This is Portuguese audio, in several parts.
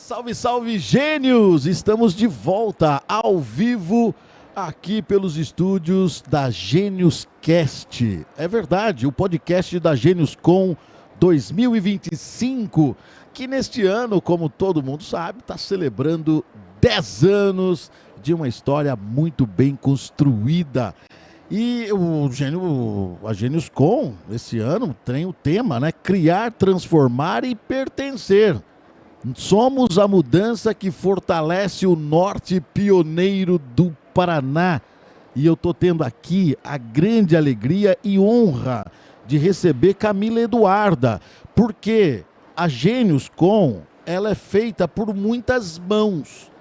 Salve, salve, gênios! Estamos de volta ao vivo aqui pelos estúdios da Gênios Cast. É verdade, o podcast da Gênios Com 2025, que neste ano, como todo mundo sabe, está celebrando 10 anos de uma história muito bem construída. E a Gênios Com, esse ano, tem o tema, né? Criar, transformar e pertencer. Somos a mudança que fortalece o norte pioneiro do Paraná. E eu estou tendo aqui a grande alegria e honra de receber Camila Eduarda, porque a Gênios Com, ela é feita por muitas mãos.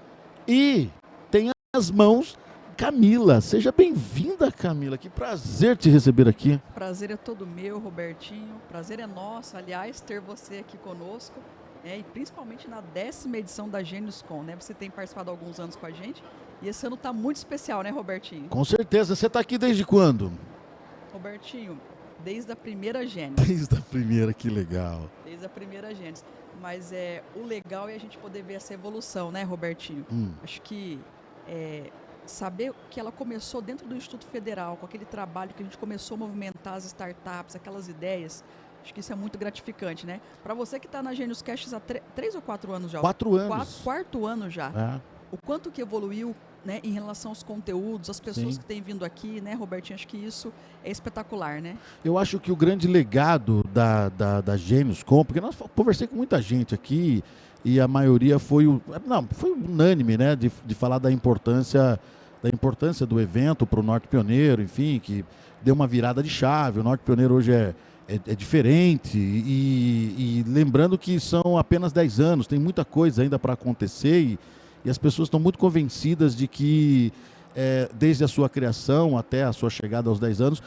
E tem as mãos Camila. Seja bem-vinda, Camila. Que prazer te receber aqui. Prazer é todo meu, Robertinho. Prazer é nosso, aliás, ter você aqui conosco. E principalmente na 10ª edição da Gênios Com, né? Você tem participado há alguns anos com a gente e esse ano está muito especial, né, Robertinho? Com certeza. Você está aqui desde quando? Robertinho, desde a primeira Gênios. Desde a primeira, que legal. Desde a primeira Gênios. Mas o legal é a gente poder ver essa evolução, né, Robertinho? Acho que saber que ela começou dentro do Instituto Federal, com aquele trabalho que a gente começou a movimentar as startups, aquelas ideias. Acho que isso é muito gratificante, né? Para você que está na Gênios Cast há 3 ou 4 anos já. 4 anos. Quarto ano já. O quanto que evoluiu, né, em relação aos conteúdos, as pessoas que têm vindo aqui, né, Robertinho? Acho que isso é espetacular, né? Eu acho que o grande legado da Gênios Com, porque nós conversei com muita gente aqui e a maioria foi unânime, né, de falar da importância do evento para o Norte Pioneiro, enfim, que deu uma virada de chave. O Norte Pioneiro hoje é diferente e lembrando que são apenas 10 anos, tem muita coisa ainda para acontecer e as pessoas estão muito convencidas de que desde a sua criação até a sua chegada aos 10 anos,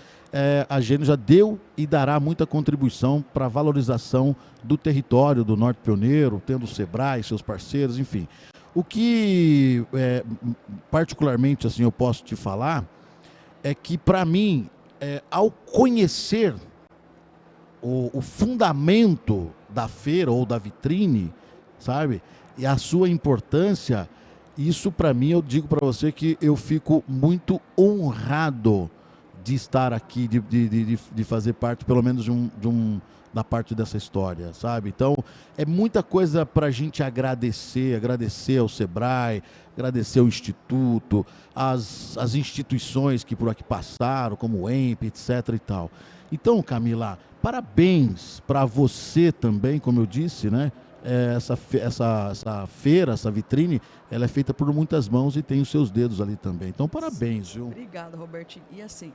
a Gênios já deu e dará muita contribuição para a valorização do território do Norte Pioneiro, tendo o Sebrae, seus parceiros, enfim. O que particularmente assim eu posso te falar é que para mim, ao conhecer o fundamento da feira ou da vitrine, sabe? E a sua importância, isso para mim, eu digo para você que eu fico muito honrado de estar aqui, de fazer parte, pelo menos, da parte dessa história, sabe? Então, é muita coisa para a gente agradecer ao Sebrae, agradecer ao Instituto, as instituições que por aqui passaram, como o EMP, etc. e tal. Então, Camila, parabéns para você também, como eu disse, né? Essa feira, essa vitrine, ela é feita por muitas mãos e tem os seus dedos ali também. Então, parabéns, viu? Obrigada, Robertinho. E assim,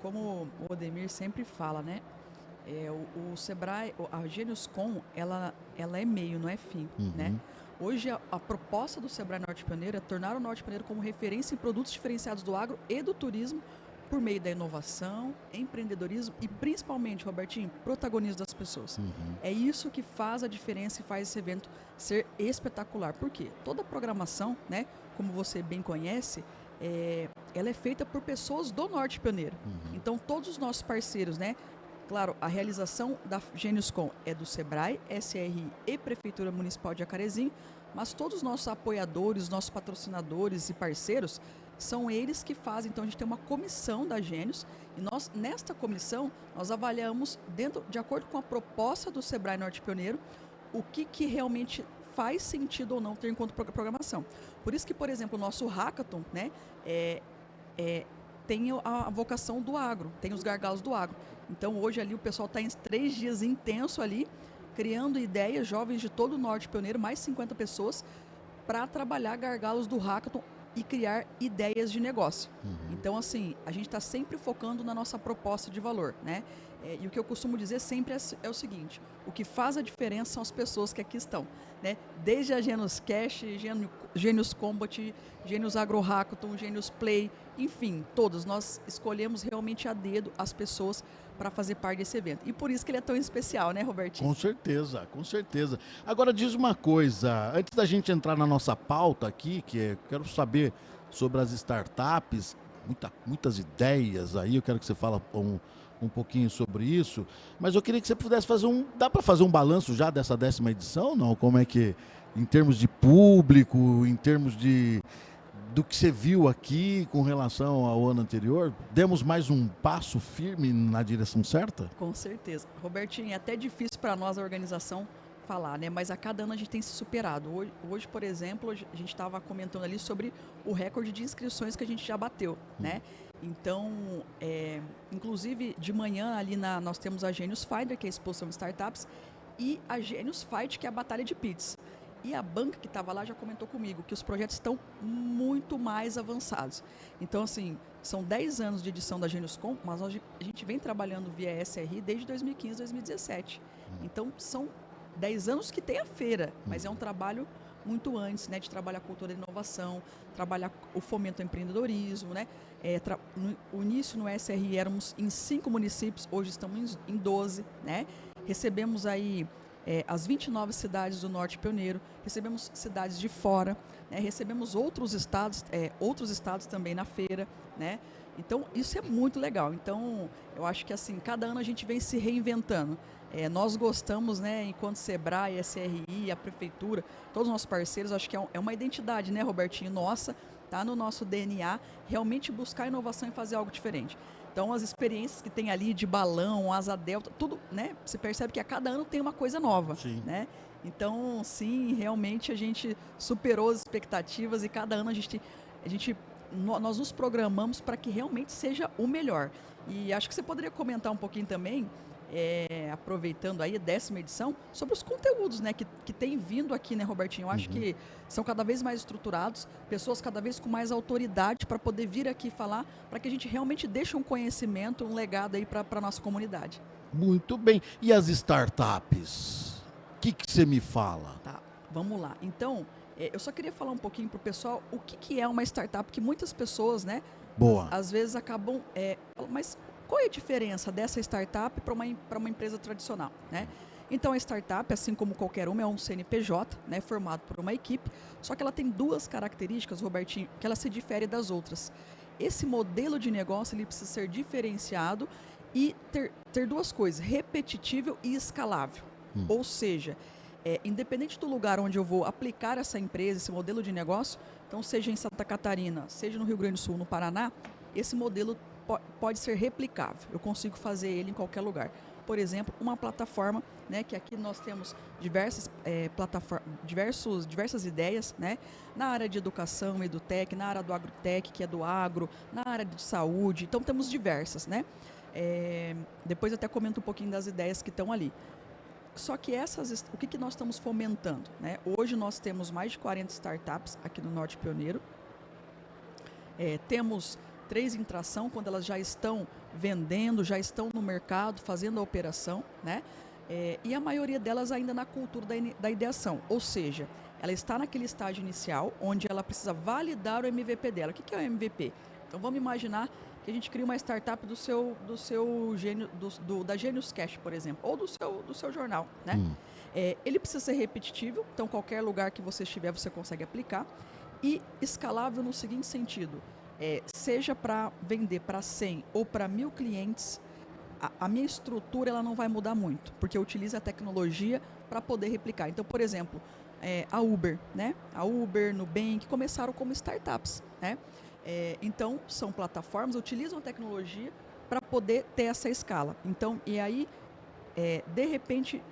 como o Odemir sempre fala, né? O Sebrae, a Gênios Com, ela é meio, não é fim, né? Hoje, a proposta do Sebrae Norte Pioneiro é tornar o Norte Pioneiro como referência em produtos diferenciados do agro e do turismo por meio da inovação, empreendedorismo e, principalmente, Robertinho, protagonismo das pessoas. É isso que faz a diferença e faz esse evento ser espetacular. Por quê? Toda a programação, né, como você bem conhece, ela é feita por pessoas do Norte Pioneiro. Então, todos os nossos parceiros, né? Claro, a realização da Gênios Com é do Sebrae, SRI e Prefeitura Municipal de Jacarezinho, mas todos os nossos apoiadores, nossos patrocinadores e parceiros, são eles que fazem. Então, a gente tem uma comissão da Gênios e nós, nesta comissão, nós avaliamos, de acordo com a proposta do Sebrae Norte Pioneiro, o que realmente faz sentido ou não ter enquanto programação. Por isso que, por exemplo, o nosso Hackathon, né, tem a vocação do agro, tem os gargalos do agro. Então, hoje ali o pessoal está em 3 dias intenso ali, criando ideias, jovens de todo o Norte Pioneiro, mais 50 pessoas, para trabalhar gargalos do Hackathon e criar ideias de negócio. Então, assim, a gente está sempre focando na nossa proposta de valor, né? E o que eu costumo dizer sempre é o seguinte: o que faz a diferença são as pessoas que aqui estão, né? Desde a Gênios Cash, Gênios Combat, Gênios Agro Hackathon, Gênios Play, enfim, todos. Nós escolhemos realmente a dedo as pessoas para fazer parte desse evento. E por isso que ele é tão especial, né, Robertinho? Com certeza, com certeza. Agora diz uma coisa, antes da gente entrar na nossa pauta aqui, quero saber sobre as startups, muitas ideias aí, eu quero que você fale um pouquinho sobre isso, mas eu queria que você pudesse fazer dá para fazer um balanço já dessa 10ª edição, não? Como é que, em termos de público, em termos do que você viu aqui com relação ao ano anterior, demos mais um passo firme na direção certa? Com certeza. Robertinho, é até difícil para nós, a organização, falar, né? Mas a cada ano a gente tem se superado. Hoje, por exemplo, a gente estava comentando ali sobre o recorde de inscrições que a gente já bateu, né? Então, inclusive, de manhã ali nós temos a Genius Fighter, que é a exposição de startups, e a Genius Fight, que é a batalha de pits. E a banca que estava lá já comentou comigo que os projetos estão muito mais avançados. Então, assim, são 10 anos de edição da GeniusCon, mas a gente vem trabalhando via SRI desde 2015, 2017. Então, são 10 anos que tem a feira, mas é um trabalho muito antes, né, de trabalhar a cultura da inovação, trabalhar o fomento ao empreendedorismo, né? No início no SRI éramos em 5 municípios, hoje estamos em 12, né? Recebemos aí as 29 cidades do Norte Pioneiro, recebemos cidades de fora, né? Recebemos outros estados também na feira, né? Então, isso é muito legal. Então, eu acho que assim, cada ano a gente vem se reinventando. Nós gostamos, né, enquanto Sebrae, SRI, a Prefeitura, todos os nossos parceiros, acho que é uma identidade, né, Robertinho, nossa, tá no nosso DNA, realmente buscar inovação e fazer algo diferente. Então, as experiências que tem ali de balão, asa delta, tudo, né? Você percebe que a cada ano tem uma coisa nova, Sim. né? Então, sim, realmente a gente superou as expectativas e cada ano nós nos programamos para que realmente seja o melhor. E acho que você poderia comentar um pouquinho também, aproveitando aí a 10ª edição, sobre os conteúdos, né, que tem vindo aqui, né, Robertinho? Eu acho que são cada vez mais estruturados, pessoas cada vez com mais autoridade para poder vir aqui falar, para que a gente realmente deixe um conhecimento, um legado aí para a nossa comunidade. Muito bem. E as startups? O que você me fala? Tá, vamos lá. Então, eu só queria falar um pouquinho para o pessoal o que é uma startup, que muitas pessoas, né, Boa. às vezes acabam... mas qual é a diferença dessa startup para uma empresa tradicional, né? Então, a startup, assim como qualquer uma, é um CNPJ, né, formado por uma equipe, só que ela tem 2 características, Robertinho, que ela se difere das outras. Esse modelo de negócio ele precisa ser diferenciado e ter 2 coisas, repetitível e escalável. Ou seja, independente do lugar onde eu vou aplicar essa empresa, esse modelo de negócio, então seja em Santa Catarina, seja no Rio Grande do Sul, no Paraná, esse modelo pode ser replicável. Eu consigo fazer ele em qualquer lugar. Por exemplo, uma plataforma, né, que aqui nós temos diversas ideias, né, na área de educação, edutech, na área do agrotech, que é do agro, na área de saúde. Então, temos diversas, né? Depois eu até comento um pouquinho das ideias que estão ali. Só que o que nós estamos fomentando, né? Hoje nós temos mais de 40 startups aqui no Norte Pioneiro. Temos 3 em tração, quando elas já estão vendendo, já estão no mercado, fazendo a operação, né? E a maioria delas ainda na cultura da ideação, ou seja, ela está naquele estágio inicial, onde ela precisa validar o MVP dela. O que é o MVP? Então, vamos imaginar que a gente cria uma startup da Genius Cash, por exemplo, ou do seu jornal, né? Ele precisa ser repetitivo, então qualquer lugar que você estiver, você consegue aplicar, e escalável no seguinte sentido: seja para vender para 100 ou para 1.000 clientes, a minha estrutura ela não vai mudar muito, porque eu utilizo a tecnologia para poder replicar. Então, por exemplo, a Uber, né? A Uber, Nubank, começaram como startups, né? Então, são plataformas, utilizam a tecnologia para poder ter essa escala. Então, e aí, de repente,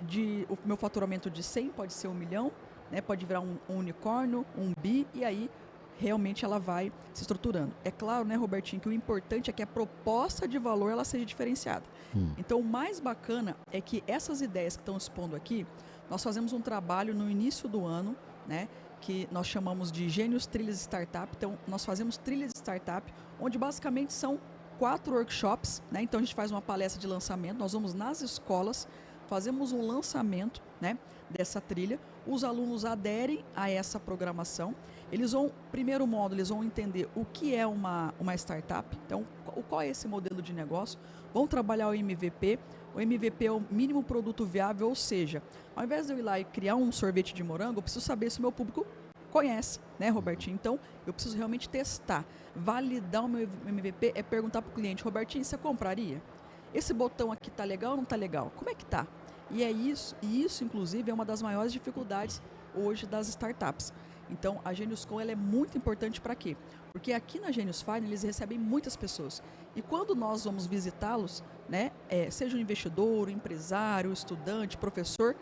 o meu faturamento de 100 pode ser 1 milhão, né? Pode virar um unicórnio, um bi, e aí realmente ela vai se estruturando. É claro, né, Robertinho, que o importante é que a proposta de valor ela seja diferenciada. Então, o mais bacana é que essas ideias que estão expondo aqui, nós fazemos um trabalho no início do ano, né, que nós chamamos de Genius Trilhas Startup. Então, nós fazemos trilhas de startup, onde basicamente são 4 workshops, né? Então, a gente faz uma palestra de lançamento, nós vamos nas escolas, fazemos um lançamento, né, dessa trilha, os alunos aderem a essa programação, eles vão, primeiro módulo, eles vão entender o que é uma startup, então, qual é esse modelo de negócio, vão trabalhar o MVP é o mínimo produto viável, ou seja, ao invés de eu ir lá e criar um sorvete de morango, eu preciso saber se o meu público conhece, né, Robertinho? Então, eu preciso realmente testar. Validar o meu MVP é perguntar para o cliente: Robertinho, você compraria? esse botão aqui tá legal ou não tá legal? Como é que tá? E isso inclusive é uma das maiores dificuldades hoje das startups. Então a GeniusCon ela é muito importante para quê? Porque aqui na Genius Fine eles recebem muitas pessoas. E quando nós vamos visitá-los, né, seja um investidor, um empresário, um estudante, professor,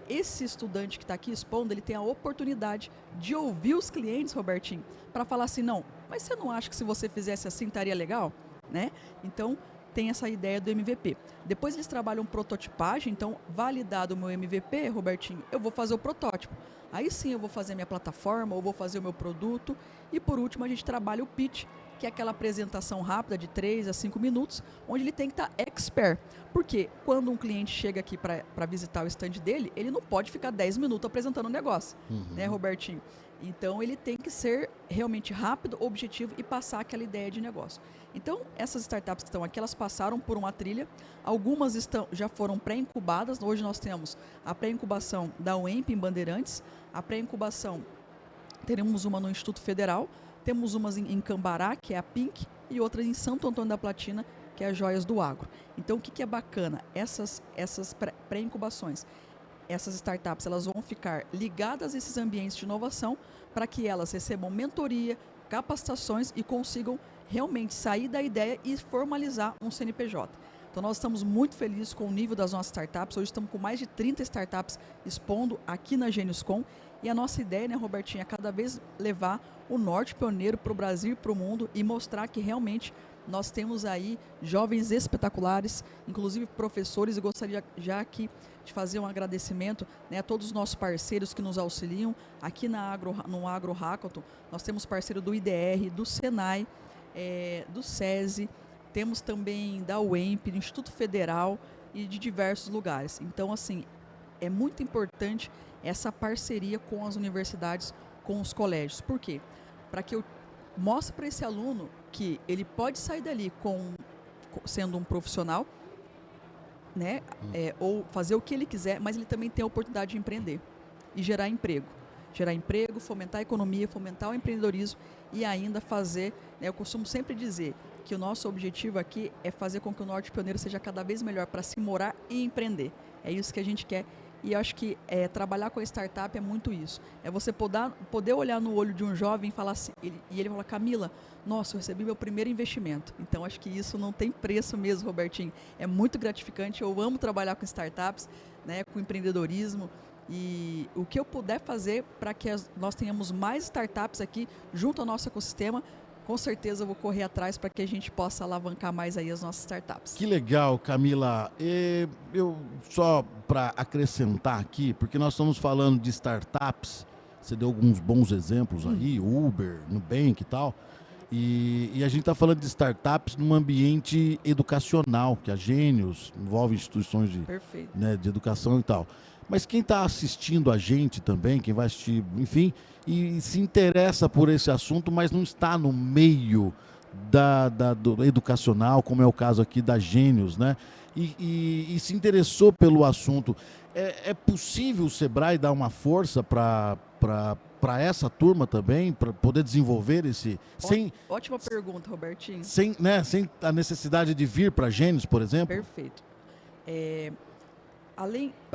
esse estudante que está aqui expondo, ele tem a oportunidade de ouvir os clientes, Robertinho, para falar assim, não, mas você não acha que se você fizesse assim estaria legal? Né? Então, tem essa ideia do MVP. Depois eles trabalham prototipagem, então, validado o meu MVP, Robertinho, eu vou fazer o protótipo. Aí sim eu vou fazer a minha plataforma, ou vou fazer o meu produto. E por último, a gente trabalha o pitch, que é aquela apresentação rápida de 3 a 5 minutos, onde ele tem que estar expert. Porque quando um cliente chega aqui para visitar o stand dele, ele não pode ficar 10 minutos apresentando o negócio, né, Robertinho? Então, ele tem que ser realmente rápido, objetivo e passar aquela ideia de negócio. Então, essas startups que estão aqui, elas passaram por uma trilha. Algumas já foram pré-incubadas. Hoje nós temos a pré-incubação da UEMP em Bandeirantes. A pré-incubação, teremos uma no Instituto Federal. Temos umas em Cambará, que é a Pink, e outra em Santo Antônio da Platina, que é a Joias do Agro. Então, o que é bacana? Essas pré-incubações, essas startups, elas vão ficar ligadas a esses ambientes de inovação para que elas recebam mentoria, capacitações e consigam realmente sair da ideia e formalizar um CNPJ. Então, nós estamos muito felizes com o nível das nossas startups. Hoje estamos com mais de 30 startups expondo aqui na GeniusCon. E a nossa ideia, né, Robertinho, é cada vez levar o norte pioneiro para o Brasil e para o mundo e mostrar que realmente nós temos aí jovens espetaculares, inclusive professores, e gostaria já aqui de fazer um agradecimento, né, a todos os nossos parceiros que nos auxiliam. Aqui no Agro Hackathon, nós temos parceiro do IDR, do Senai, do SESI, temos também da UEMP, do Instituto Federal e de diversos lugares. Então, assim, é muito importante essa parceria com as universidades, com os colégios. Por quê? Para que eu mostre para esse aluno que ele pode sair dali sendo um profissional, né, ou fazer o que ele quiser, mas ele também tem a oportunidade de empreender e gerar emprego. Gerar emprego, fomentar a economia, fomentar o empreendedorismo e ainda fazer, né, eu costumo sempre dizer que o nosso objetivo aqui é fazer com que o Norte Pioneiro seja cada vez melhor para se morar e empreender. É isso que a gente quer. E eu acho que trabalhar com a startup é muito isso. É você poder olhar no olho de um jovem e falar assim, e ele fala, Camila, nossa, eu recebi meu primeiro investimento. Então, acho que isso não tem preço mesmo, Robertinho. É muito gratificante. Eu amo trabalhar com startups, né, com empreendedorismo. E o que eu puder fazer para que nós tenhamos mais startups aqui junto ao nosso ecossistema, com certeza eu vou correr atrás para que a gente possa alavancar mais aí as nossas startups. Que legal, Camila. Eu só para acrescentar aqui, porque nós estamos falando de startups, você deu alguns bons exemplos aí, Uber, Nubank e tal, e a gente está falando de startups num ambiente educacional, que a Genius envolve instituições né, de educação e tal. Mas quem está assistindo a gente também, quem vai assistir, enfim, e se interessa por esse assunto, mas não está no meio do educacional, como é o caso aqui da Genius, né? E se interessou pelo assunto. É possível o Sebrae dar uma força para essa turma também, para poder desenvolver esse... Ótima pergunta, Robertinho. Sem a necessidade de vir para a Genius, por exemplo? Perfeito.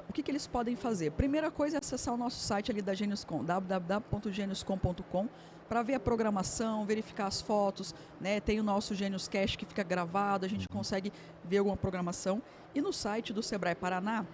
O que eles podem fazer? Primeira coisa é acessar o nosso site ali da GeniusCon, www.geniuscon.com, para ver a programação, verificar as fotos, né? Tem o nosso Genius Cash que fica gravado, a gente consegue ver alguma programação. E no site do Sebrae Paraná,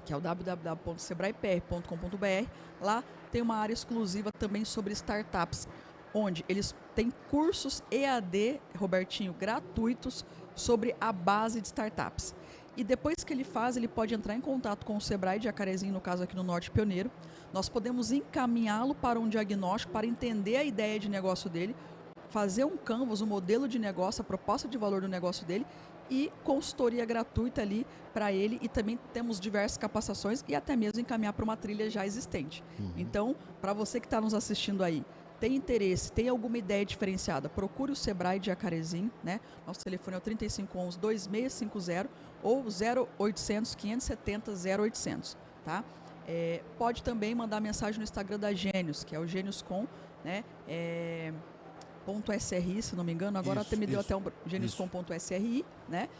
que é o www.sebraepr.com.br, lá tem uma área exclusiva também sobre startups, onde eles têm cursos EAD, Robertinho, gratuitos sobre a base de startups. E depois que ele faz, ele pode entrar em contato com o Sebrae de Jacarezinho, no caso aqui no Norte Pioneiro. Nós podemos encaminhá-lo para um diagnóstico, para entender a ideia de negócio dele, fazer um canvas, um modelo de negócio, a proposta de valor do negócio dele e consultoria gratuita ali para ele. E também temos diversas capacitações e até mesmo encaminhar para uma trilha já existente. Então, para você que está nos assistindo aí, tem interesse, tem alguma ideia diferenciada, procure o Sebrae de Jacarezinho, né? Nosso telefone é o 3511-2650 ou 0800 570 0800, tá? Pode também mandar mensagem no Instagram da Genius, que é o GeniusCon, né? .sri, se não me engano, agora até me deu até um geniuscom.sri, né?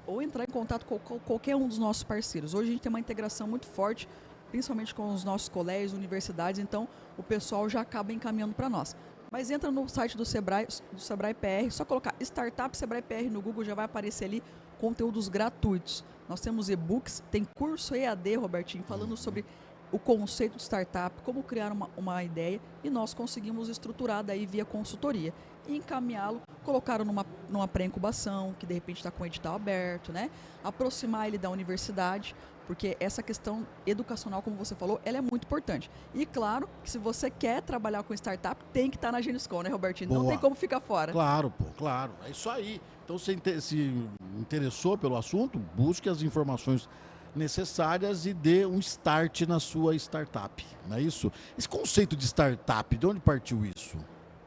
ou entrar em contato com qualquer um dos nossos parceiros. Hoje a gente tem uma integração muito forte, principalmente com os nossos colégios, universidades, então o pessoal já acaba encaminhando para nós. Mas entra no site do Sebrae PR, só colocar Startup Sebrae PR no Google, já vai aparecer ali conteúdos gratuitos. Nós temos e-books, tem curso EAD, Robertinho, falando sobre o conceito de startup, como criar uma ideia, e nós conseguimos estruturar daí via consultoria e encaminhá-lo, colocar numa pré-incubação, que de repente está com o edital aberto, né? Aproximar ele da universidade, porque essa questão educacional, como você falou, ela é muito importante. E claro, que se você quer trabalhar com startup, tem que estar na GenusCon, né, Robertinho? Boa. Não tem como ficar fora. Claro, pô, claro. É isso aí. Então, você se interessou pelo assunto, busque as informações necessárias e dê um start na sua startup, não é isso? Esse conceito de startup, de onde partiu isso?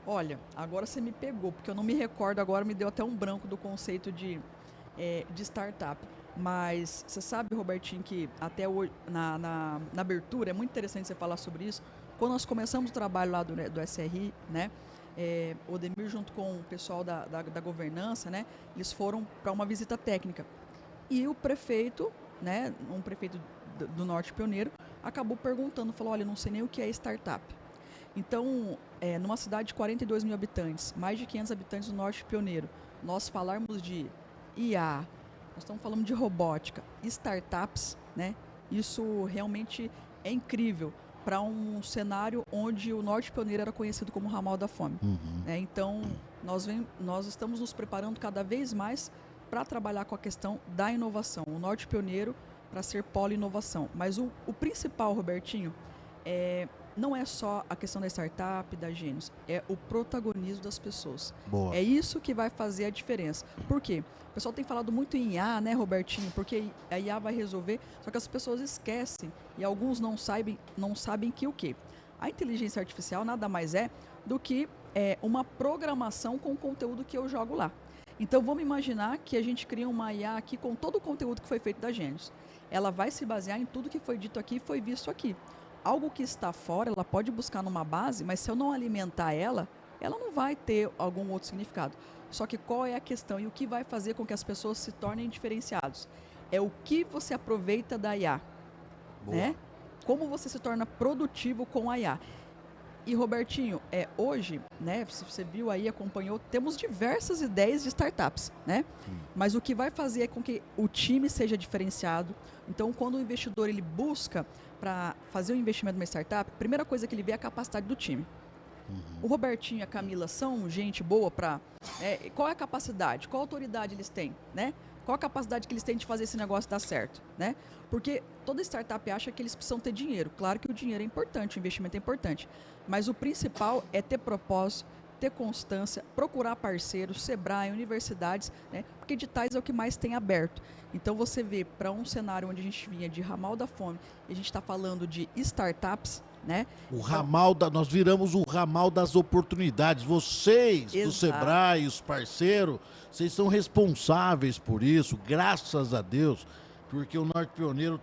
Olha, agora você me pegou, porque eu não me recordo agora, me deu até um branco do conceito de startup. Mas você sabe, Robertinho, que até hoje, na abertura, é muito interessante você falar sobre isso. Quando nós começamos o trabalho lá do SRI, né, o Odemir junto com o pessoal da governança, né, eles foram para uma visita técnica. E o prefeito, né, um prefeito do Norte Pioneiro, acabou perguntando, falou, olha, não sei nem o que é startup. Então, numa cidade de 42 mil habitantes, mais de 500 habitantes do Norte Pioneiro, nós falarmos de IA, nós estamos falando de robótica, startups, né? Isso realmente é incrível para um cenário onde o Norte Pioneiro era conhecido como ramal da fome. Né? Então, nós estamos nos preparando cada vez mais para trabalhar com a questão da inovação. O Norte Pioneiro para ser polo inovação. Mas o principal, Robertinho, não é só a questão da startup, da Gênios, é o protagonismo das pessoas. Boa. É isso que vai fazer a diferença. Por quê? O pessoal tem falado muito em IA, né, Robertinho? Porque a IA vai resolver, só que as pessoas esquecem e alguns não sabem que o quê? A inteligência artificial nada mais é do que uma programação com o conteúdo que eu jogo lá. Então, vamos imaginar que a gente cria uma IA aqui com todo o conteúdo que foi feito da Gênios. Ela vai se basear em tudo que foi dito aqui e foi visto aqui. Algo que está fora, ela pode buscar numa base, mas se eu não alimentar ela não vai ter algum outro significado. Só que qual é a questão e o que vai fazer com que as pessoas se tornem diferenciados? É o que você aproveita da IA. Né? Como você se torna produtivo com a IA. E, Robertinho, hoje, né, se você viu aí, acompanhou, temos diversas ideias de startups, né? Mas o que vai fazer é com que o time seja diferenciado. Então, quando o investidor ele busca para fazer um investimento numa startup, a primeira coisa que ele vê é a capacidade do time. O Robertinho e a Camila são gente boa para... qual é a capacidade? Qual autoridade eles têm? Né? Qual a capacidade que eles têm de fazer esse negócio dar certo? Né? Porque toda startup acha que eles precisam ter dinheiro. Claro que o dinheiro é importante, o investimento é importante. Mas o principal é ter propósito, ter constância, procurar parceiros, Sebrae, universidades, né? Porque editais é o que mais tem aberto. Então você vê para um cenário onde a gente vinha de ramal da fome e a gente está falando de startups, né? Nós viramos o ramal das oportunidades. Vocês, do Sebrae, os parceiros, vocês são responsáveis por isso, graças a Deus, porque o Norte Pioneiro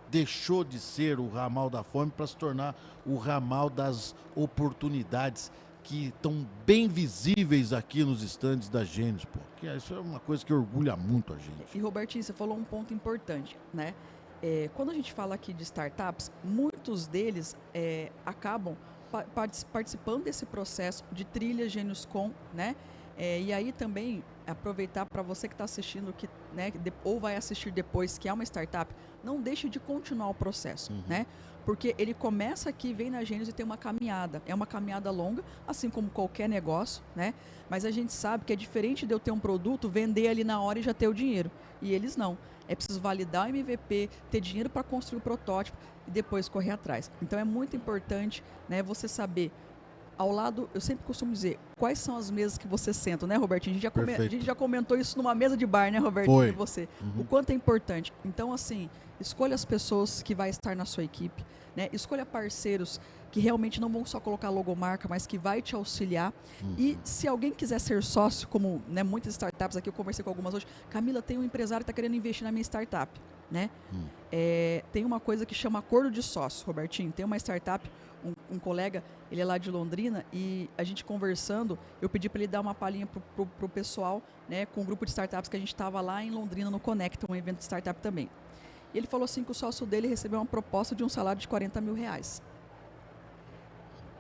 deixou de ser o ramal da fome para se tornar o ramal das oportunidades que estão bem visíveis aqui nos estandes da Gênios, pô. Isso é uma coisa que orgulha muito a gente. E, Robertinho, você falou um ponto importante, né? Quando a gente fala aqui de startups, muitos deles acabam participando desse processo de trilha GenusCon, né? E aí também aproveitar para você que está assistindo, né, ou vai assistir depois, que é uma startup, não deixe de continuar o processo, né? Porque ele começa aqui, vem na Gênios e tem uma caminhada. É uma caminhada longa, assim como qualquer negócio, né? Mas a gente sabe que é diferente de eu ter um produto, vender ali na hora e já ter o dinheiro. E eles não. É preciso validar o MVP, ter dinheiro para construir o protótipo e depois correr atrás. Então é muito importante, né, você saber. Ao lado, eu sempre costumo dizer, quais são as mesas que você senta, né, Robertinho? A gente já comentou isso numa mesa de bar, né, Robertinho? Foi. E você. O quanto é importante. Então, assim, escolha as pessoas que vai estar na sua equipe, né? Escolha parceiros que realmente não vão só colocar logomarca, mas que vai te auxiliar. E se alguém quiser ser sócio, como, né, muitas startups aqui, eu conversei com algumas hoje, Camila, tem um empresário que está querendo investir na minha startup, né? Tem uma coisa que chama acordo de sócio, Robertinho. Tem uma startup, um colega, ele é lá de Londrina, e a gente conversando, eu pedi para ele dar uma palhinha pro pessoal, né, com um grupo de startups que a gente estava lá em Londrina no Conecta, um evento de startup também. E ele falou assim que o sócio dele recebeu uma proposta de um salário de R$40 mil.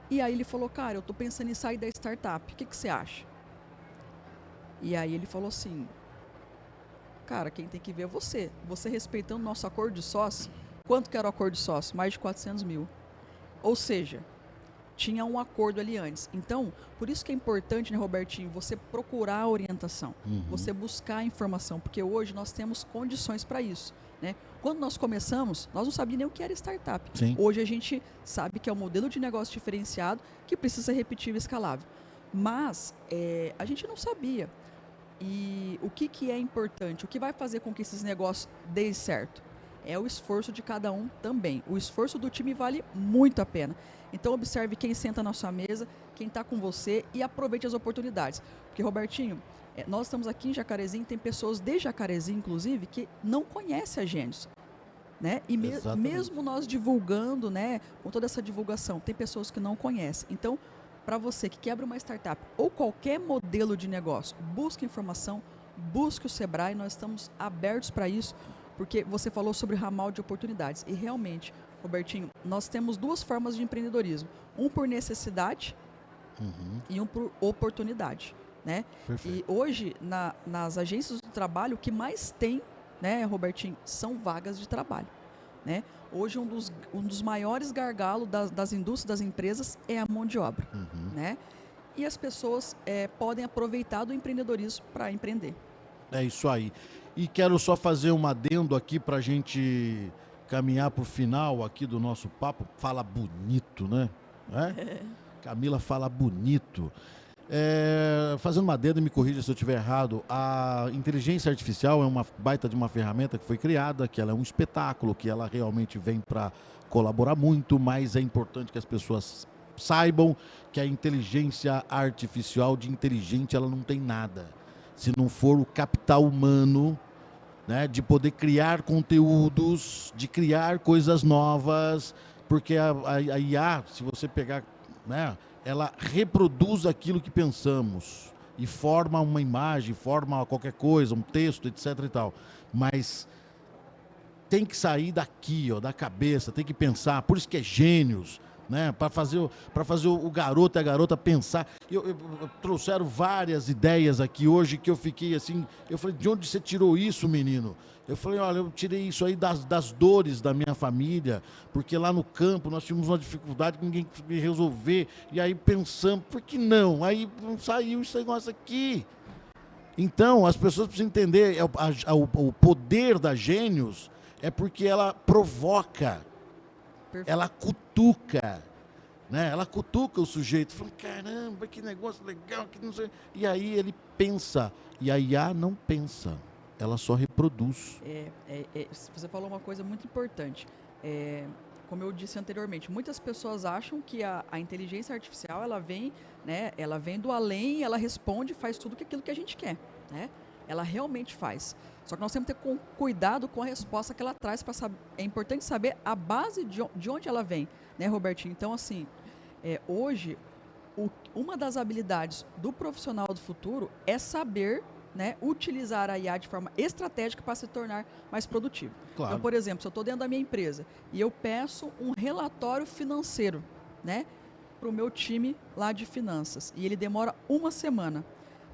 E aí ele falou, cara, eu estou pensando em sair da startup, o que você acha? E aí ele falou assim, cara, quem tem que ver é você. Você respeitando o nosso acordo de sócio, quanto que era o acordo de sócio? Mais de 400 mil. Ou seja, tinha um acordo ali antes. Então, por isso que é importante, né, Robertinho, você procurar a orientação, você buscar a informação, porque hoje nós temos condições para isso, né? Quando nós começamos, nós não sabíamos nem o que era startup. Sim. Hoje a gente sabe que é um modelo de negócio diferenciado que precisa ser repetível e escalável. Mas a gente não sabia. E o que é importante? O que vai fazer com que esses negócios deem certo? É o esforço de cada um também. O esforço do time vale muito a pena. Então, observe quem senta na sua mesa, quem está com você e aproveite as oportunidades. Porque, Robertinho, nós estamos aqui em Jacarezinho, tem pessoas de Jacarezinho, inclusive, que não conhecem a Gênios. Né? E mesmo nós divulgando, né, com toda essa divulgação, tem pessoas que não conhecem. Então, para você que quebra uma startup ou qualquer modelo de negócio, busque informação, busque o Sebrae, nós estamos abertos para isso, porque você falou sobre ramal de oportunidades. E realmente, Robertinho, nós temos duas formas de empreendedorismo. Um por necessidade e um por oportunidade. Né? E hoje, nas agências do trabalho, o que mais tem, né, Robertinho, são vagas de trabalho. Né? Hoje, um dos maiores gargalos das indústrias, das empresas, é a mão de obra. Né? E as pessoas podem aproveitar do empreendedorismo para empreender. É isso aí. E quero só fazer um adendo aqui para a gente caminhar para o final aqui do nosso papo. Fala bonito, né? Camila fala bonito. Fazendo uma adenda, me corrija se eu estiver errado, a inteligência artificial é uma baita de uma ferramenta que foi criada, que ela é um espetáculo, que ela realmente vem para colaborar muito, mas é importante que as pessoas saibam que a inteligência artificial de inteligente ela não tem nada. Se não for o capital humano, né, de poder criar conteúdos, de criar coisas novas, porque a IA, se você pegar, né, ela reproduz aquilo que pensamos e forma uma imagem, forma qualquer coisa, um texto, etc. e tal. Mas tem que sair daqui, ó, da cabeça, tem que pensar. Por isso que é gênios, né? Para fazer o garoto e a garota pensar. Trouxeram várias ideias aqui hoje que eu fiquei assim. Eu falei, de onde você tirou isso, menino? Eu falei, olha, eu tirei isso aí das dores da minha família, porque lá no campo nós tínhamos uma dificuldade que ninguém conseguia resolver, e aí pensamos, por que não? Aí saiu esse negócio aqui. Então, as pessoas precisam entender, o poder da Gênios é porque ela provoca, ela cutuca, né? Ela cutuca o sujeito, fala, caramba, que negócio legal, que não sei. E aí ele pensa, e a IA não pensa. Ela só reproduz. Você falou uma coisa muito importante. Como eu disse anteriormente, muitas pessoas acham que a inteligência artificial ela vem, né, ela vem do além, ela responde, faz tudo aquilo que a gente quer. Né? Ela realmente faz. Só que nós temos que ter cuidado com a resposta que ela traz para saber. É importante saber a base de onde ela vem, né, Robertinho? Então, assim, hoje, uma das habilidades do profissional do futuro é saber, né, utilizar a IA de forma estratégica para se tornar mais produtivo. Claro. Então, por exemplo, se eu estou dentro da minha empresa e eu peço um relatório financeiro, né, para o meu time lá de finanças, e ele demora uma semana.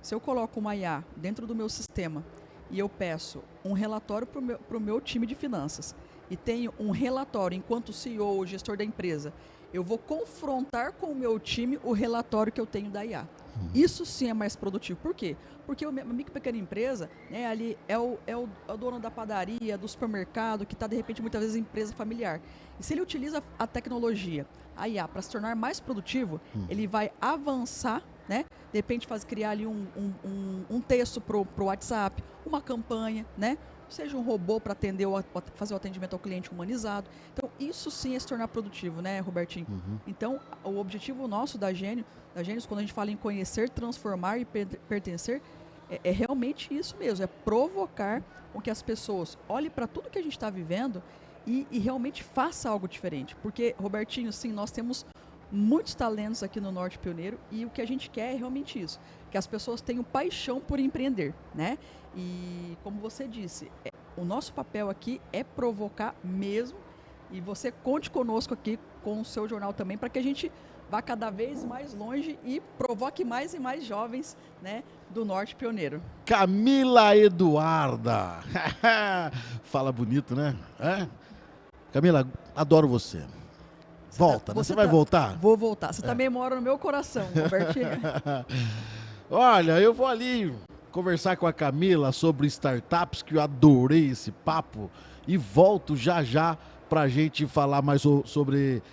Se eu coloco uma IA dentro do meu sistema e eu peço um relatório para o meu time de finanças e tenho um relatório enquanto CEO ou gestor da empresa, eu vou confrontar com o meu time o relatório que eu tenho da IA. Isso sim é mais produtivo. Por quê? Porque a micro e pequena empresa, né, ali é o dono da padaria, do supermercado, que está, de repente, muitas vezes, empresa familiar. E se ele utiliza a tecnologia, a IA, para se tornar mais produtivo, ele vai avançar, né? De repente, criar ali um texto para o WhatsApp, uma campanha, né? Seja um robô para fazer o atendimento ao cliente humanizado. Então, isso sim é se tornar produtivo, né, Robertinho? Então, o objetivo nosso da Gênios, quando a gente fala em conhecer, transformar e pertencer, é realmente isso mesmo, é provocar com que as pessoas olhem para tudo que a gente está vivendo e realmente faça algo diferente. Porque, Robertinho, sim, nós temos muitos talentos aqui no Norte Pioneiro e o que a gente quer é realmente isso, que as pessoas tenham paixão por empreender, né? E como você disse, o nosso papel aqui é provocar mesmo, e você conte conosco aqui com o seu jornal também para que a gente vá cada vez mais longe e provoque mais e mais jovens, né, do Norte Pioneiro. Camila Eduarda. Fala bonito, né? É? Camila, adoro você. Volta, né? Você vai voltar? Vou voltar. Você também mora no meu coração, Robertinho. Olha, eu vou ali conversar com a Camila sobre startups, que eu adorei esse papo, e volto já já pra gente falar mais sobre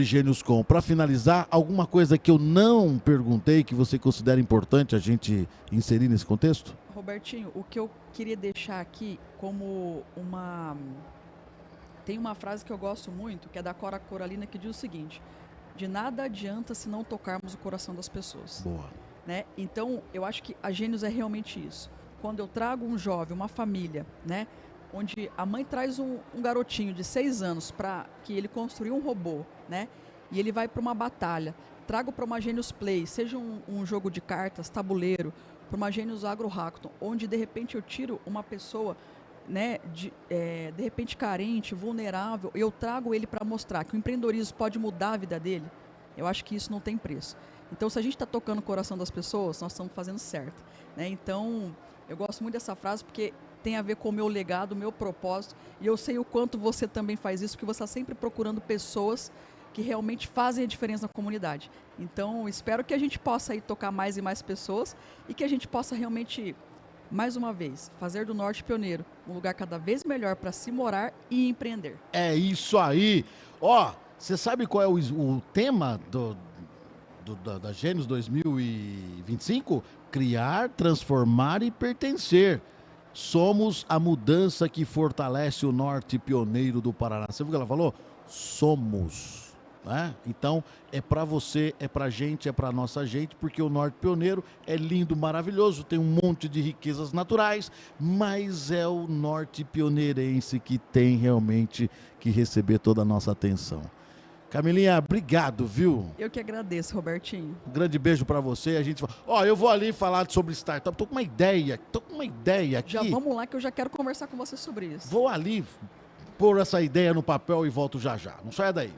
Gênios Com. Para finalizar, alguma coisa que eu não perguntei que você considera importante a gente inserir nesse contexto? Robertinho, o que eu queria deixar aqui como uma... Tem uma frase que eu gosto muito, que é da Cora Coralina, que diz o seguinte: de nada adianta se não tocarmos o coração das pessoas. Boa. Né? Então, eu acho que a Gênios é realmente isso. Quando eu trago um jovem, uma família, né, onde a mãe traz um garotinho de 6 anos para que ele construa um robô, né, e ele vai para uma batalha, trago para uma Gênios Play, seja um jogo de cartas, tabuleiro, para uma Gênios Agro Hackathon, onde de repente eu tiro uma pessoa, né, de repente carente, vulnerável, eu trago ele para mostrar que o empreendedorismo pode mudar a vida dele. Eu acho que isso não tem preço. Então, se a gente está tocando o coração das pessoas, nós estamos fazendo certo, né? Então, eu gosto muito dessa frase porque tem a ver com o meu legado, o meu propósito, e eu sei o quanto você também faz isso, porque você está sempre procurando pessoas que realmente fazem a diferença na comunidade. Então, espero que a gente possa aí tocar mais e mais pessoas e que a gente possa realmente, mais uma vez, fazer do Norte Pioneiro um lugar cada vez melhor para se morar e empreender. É isso aí. Ó, você sabe qual é o tema da Gênios 2025? Criar, transformar e pertencer. Somos a mudança que fortalece o Norte Pioneiro do Paraná. Você viu o que ela falou? Somos. Né? Então, é para você, é para a gente, é para nossa gente, porque o Norte Pioneiro é lindo, maravilhoso, tem um monte de riquezas naturais, mas é o Norte Pioneirense que tem realmente que receber toda a nossa atenção. Camilinha, obrigado, viu? Eu que agradeço, Robertinho. Um grande beijo pra você. A gente, eu vou ali falar sobre startup. Tô com uma ideia aqui. Já vamos lá que eu já quero conversar com você sobre isso. Vou ali pôr essa ideia no papel e volto já já. Não saia daí.